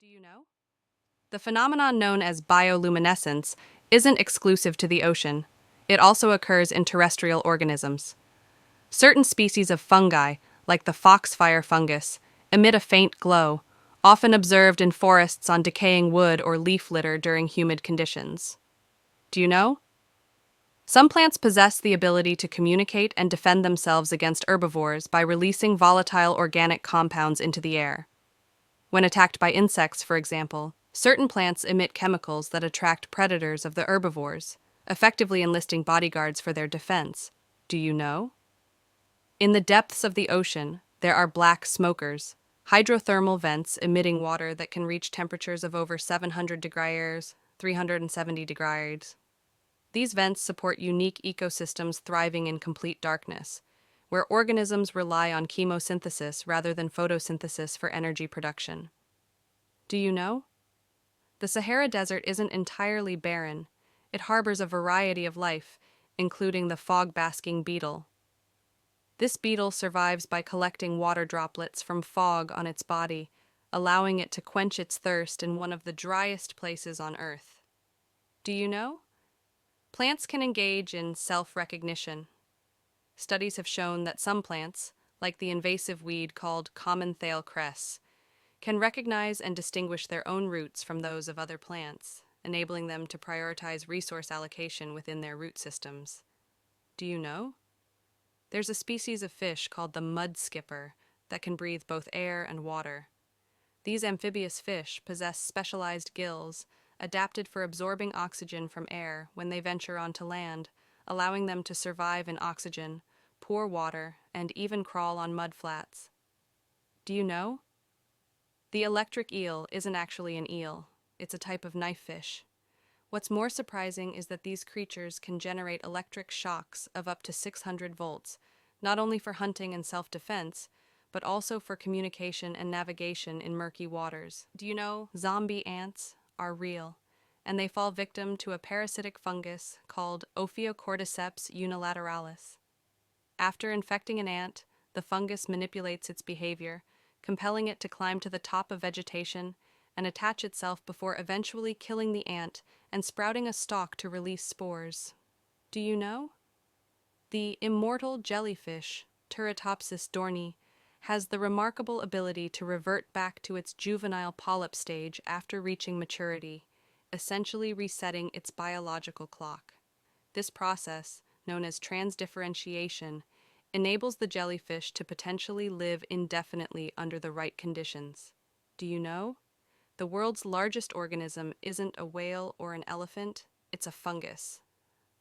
Do you know? The phenomenon known as bioluminescence isn't exclusive to the ocean. It also occurs in terrestrial organisms. Certain species of fungi, like the foxfire fungus, emit a faint glow, often observed in forests on decaying wood or leaf litter during humid conditions. Do you know? Some plants possess the ability to communicate and defend themselves against herbivores by releasing volatile organic compounds into the air. When attacked by insects, for example, certain plants emit chemicals that attract predators of the herbivores, effectively enlisting bodyguards for their defense. Do you know? In the depths of the ocean, there are black smokers, hydrothermal vents emitting water that can reach temperatures of over 700 degrees, 370 degrees. These vents support unique ecosystems thriving in complete darkness, where organisms rely on chemosynthesis rather than photosynthesis for energy production. Do you know? The Sahara Desert isn't entirely barren. It harbors a variety of life, including the fog-basking beetle. This beetle survives by collecting water droplets from fog on its body, allowing it to quench its thirst in one of the driest places on Earth. Do you know? Plants can engage in self-recognition. Studies have shown that some plants, like the invasive weed called common thale cress, can recognize and distinguish their own roots from those of other plants, enabling them to prioritize resource allocation within their root systems. Do you know? There's a species of fish called the mud skipper that can breathe both air and water. These amphibious fish possess specialized gills adapted for absorbing oxygen from air when they venture onto land, allowing them to survive in oxygen, poor water, and even crawl on mud flats. Do you know? The electric eel isn't actually an eel, it's a type of knife fish. What's more surprising is that these creatures can generate electric shocks of up to 600 volts, not only for hunting and self-defense, but also for communication and navigation in murky waters. Do you know zombie ants are real, and they fall victim to a parasitic fungus called Ophiocordyceps unilateralis. After infecting an ant, the fungus manipulates its behavior, compelling it to climb to the top of vegetation and attach itself before eventually killing the ant and sprouting a stalk to release spores. Do you know? The immortal jellyfish, Turritopsis dohrnii, has the remarkable ability to revert back to its juvenile polyp stage after reaching maturity, essentially resetting its biological clock. This process, known as transdifferentiation, enables the jellyfish to potentially live indefinitely under the right conditions. Do you know? The world's largest organism isn't a whale or an elephant, it's a fungus.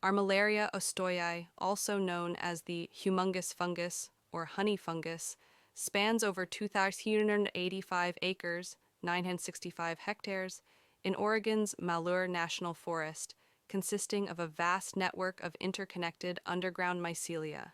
Armillaria ostoyi, also known as the humongous fungus or honey fungus, spans over 2,385 acres, 965 hectares, in Oregon's Malheur National Forest, consisting of a vast network of interconnected underground mycelia.